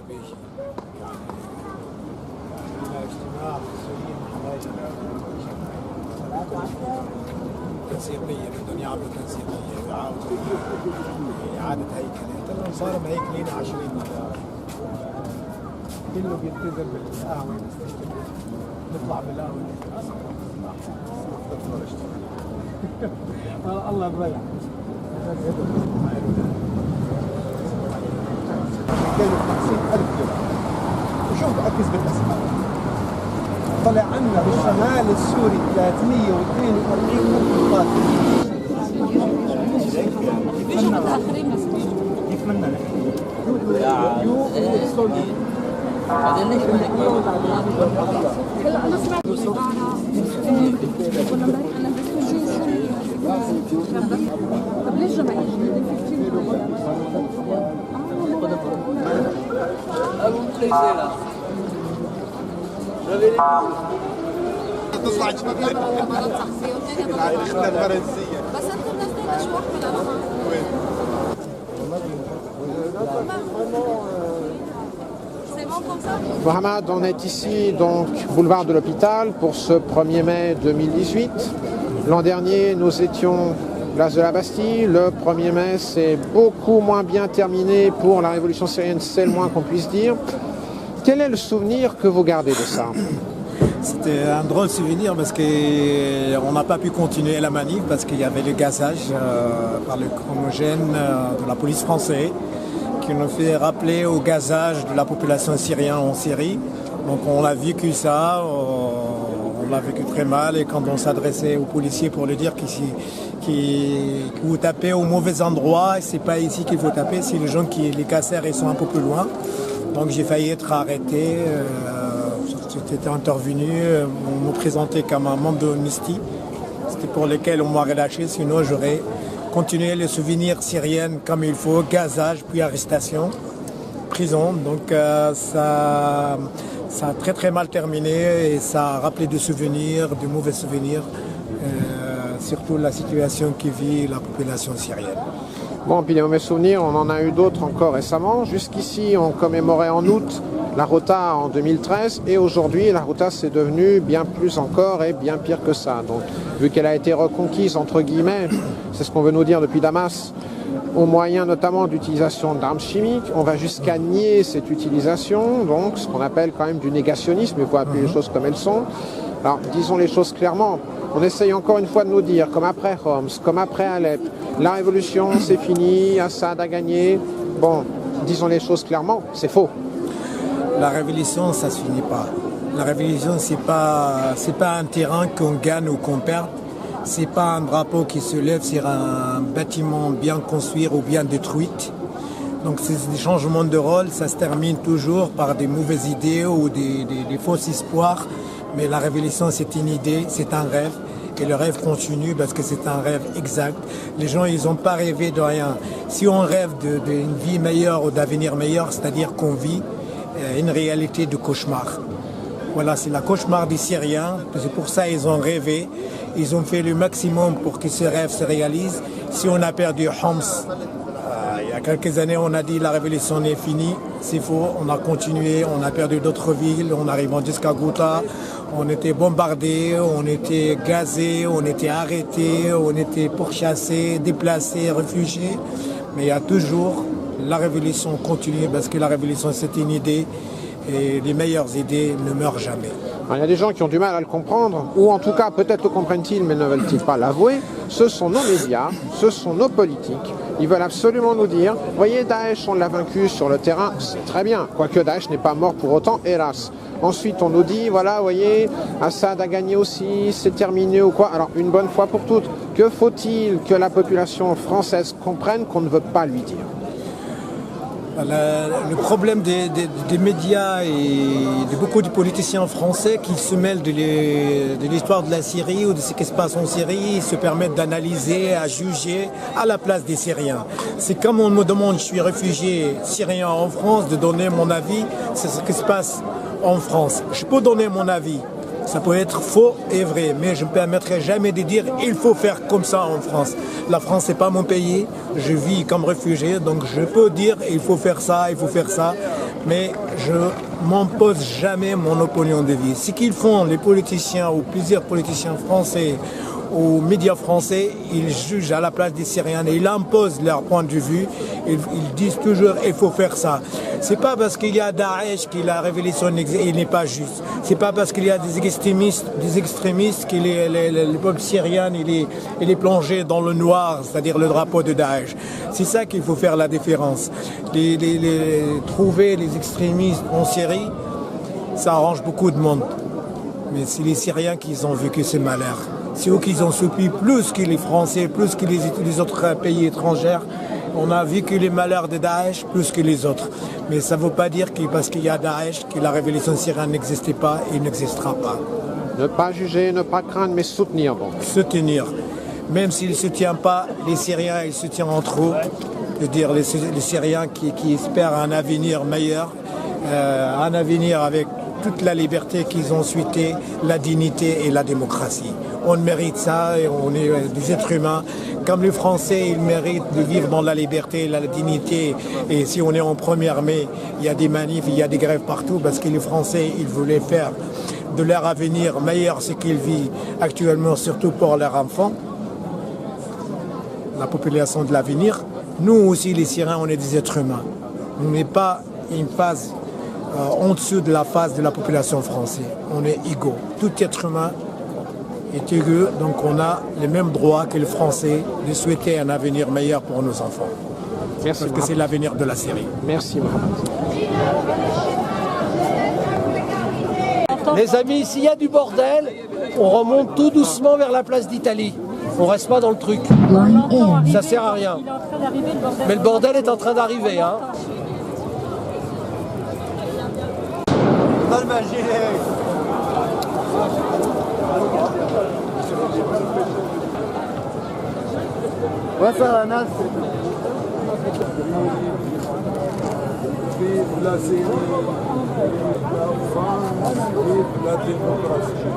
به شيء. يعني اجتماع مسؤولين تنسيقية بدهم يعملوا تنسيقية ويعاودوا إعادة هيكلة، صار مهيكلين 20 مرة. كله بيلتزم بالقهوة نطلع بالقهوة الله يريح. كانوا 50,000 دولار. وشوف أركز بالأسماء. طلع عنا بالشمال السوري 342 قاتل. ليش متأخرين بس؟ كيف منا نحن؟ بعدين ليش ما هيك هلا انا سمعت طب ليش جمعية تطلع شباب الفرنسية بس انتم نازلين شو وين؟ Mohamed, on est ici, donc, boulevard de l'Hôpital, pour ce 1er mai 2018. L'an dernier, nous étions place de la Bastille. Le 1er mai, c'est beaucoup moins bien terminé pour la révolution syrienne, c'est le moins qu'on puisse dire. Quel est le souvenir que vous gardez de ça? C'était un drôle souvenir parce qu'on n'a pas pu continuer la manif parce qu'il y avait le gazage par le chromogène de la police française qui nous fait rappeler au gazage de la population syrienne en Syrie. Donc on a vécu ça, on l'a vécu très mal, et quand on s'adressait aux policiers pour leur dire que vous tapez au mauvais endroit, c'est pas ici qu'il faut taper, c'est les gens les casseurs ils sont un peu plus loin. Donc j'ai failli être arrêté, j'étais intervenu, on me présentait comme un membre de l'Amnesty, c'était pour lesquels on m'a relâché, sinon j'aurais continué les souvenirs syriens comme il faut, gazage, puis arrestation, prison. Donc ça a très très mal terminé et ça a rappelé des souvenirs, de mauvais souvenirs, surtout la situation que vit la population syrienne. Bon, puis les mauvais souvenirs, on en a eu d'autres encore récemment. Jusqu'ici, on commémorait en août la Rota en 2013 et aujourd'hui, la Rota c'est devenu bien plus encore et bien pire que ça. Donc, vu qu'elle a été reconquise, entre guillemets, c'est ce qu'on veut nous dire depuis Damas, au moyen notamment d'utilisation d'armes chimiques, on va jusqu'à nier cette utilisation, donc ce qu'on appelle quand même du négationnisme, il faut appeler les choses comme elles sont. Alors, disons les choses clairement, on essaye encore une fois de nous dire, comme après Homs, comme après Alep, la révolution c'est fini, Assad a gagné. Bon, disons les choses clairement, c'est faux. La révolution, ça ne se finit pas. La révolution, c'est pas un terrain qu'on gagne ou qu'on perd. C'est pas un drapeau qui se lève sur un bâtiment bien construit ou bien détruit. Donc c'est des changements de rôle, ça se termine toujours par des mauvaises idées ou des faux espoirs. Mais la révolution, c'est une idée, c'est un rêve. Et le rêve continue parce que c'est un rêve exact. Les gens, ils n'ont pas rêvé de rien. Si on rêve d'une vie meilleure ou d'avenir meilleur, c'est-à-dire qu'on vit une réalité de cauchemar. Voilà, c'est la cauchemar des Syriens. C'est pour ça qu'ils ont rêvé. Ils ont fait le maximum pour que ce rêve se réalise. Si on a perdu Homs, il y a quelques années, on a dit la révolution est finie. C'est faux, on a continué, on a perdu d'autres villes, on arrive jusqu'à Ghouta. On était bombardés, on était gazés, on était arrêtés, on était pourchassés, déplacés, réfugiés. Mais il y a toujours, la révolution continue parce que la révolution c'est une idée et les meilleures idées ne meurent jamais. Alors, il y a des gens qui ont du mal à le comprendre, ou en tout cas peut-être le comprennent-ils mais ne veulent-ils pas l'avouer. Ce sont nos médias, ce sont nos politiques. Ils veulent absolument nous dire, voyez Daesh, on l'a vaincu sur le terrain, c'est très bien, quoique Daesh n'est pas mort pour autant, hélas. Ensuite, on nous dit, voilà, voyez, Assad a gagné aussi, c'est terminé ou quoi. Alors, une bonne fois pour toutes, que faut-il que la population française comprenne qu'on ne veut pas lui dire? Le problème des médias et de beaucoup de politiciens français qui se mêlent de l'histoire de la Syrie ou de ce qui se passe en Syrie, ils se permettent d'analyser, à juger à la place des Syriens. C'est comme on me demande, je suis réfugié syrien en France, de donner mon avis sur ce qui se passe en France. Je peux donner mon avis Ça peut être faux et vrai, mais je ne me permettrai jamais de dire il faut faire comme ça en France. La France, c'est pas mon pays, je vis comme réfugié, donc je peux dire il faut faire ça, mais je m'impose jamais mon opinion de vie. Ce qu'ils font, les politiciens ou plusieurs politiciens français, aux médias français, ils jugent à la place des Syriens et ils imposent leur point de vue. Ils disent toujours il faut faire ça. C'est pas parce qu'il y a Daesh que la révolution n'est pas juste. C'est pas parce qu'il y a des extrémistes que le peuple syrien il est plongé dans le noir, c'est-à-dire le drapeau de Daesh. C'est ça qu'il faut faire la différence. Trouver les extrémistes en Syrie, ça arrange beaucoup de monde. Mais c'est les Syriens qui ont vécu ce malheur. C'est eux qui ont subi plus que les Français, plus que les autres pays étrangers. On a vécu les malheurs de Daesh plus que les autres. Mais ça ne veut pas dire que parce qu'il y a Daesh, que la révolution syrienne n'existait pas et n'existera pas. Ne pas juger, ne pas craindre, mais soutenir donc. Soutenir. Même s'ils ne soutiennent pas, les Syriens, ils soutiennent entre eux. C'est-à-dire les Syriens qui espèrent un avenir meilleur, un avenir avec toute la liberté qu'ils ont souhaité, la dignité et la démocratie. On mérite ça et on est des êtres humains. Comme les Français, ils méritent de vivre dans la liberté, la dignité. Et si on est en 1er mai, il y a des manifs, il y a des grèves partout parce que les Français, ils voulaient faire de leur avenir meilleur ce qu'ils vivent actuellement, surtout pour leurs enfants, la population de l'avenir. Nous aussi, les Syriens, on est des êtres humains. On n'est pas une phase en dessous de la phase de la population française. On est égaux. Tout être humain est égaux, donc on a les mêmes droits que les Français de souhaiter un avenir meilleur pour nos enfants. Merci. Parce que c'est l'avenir de la Syrie. Merci, Mohamed. Les amis, s'il y a du bordel, on remonte tout doucement vers la place d'Italie. On reste pas dans le truc. Ça sert à rien. Mais le bordel est en train d'arriver, hein. Vive la Syrie, vive la France, vive la démocratie.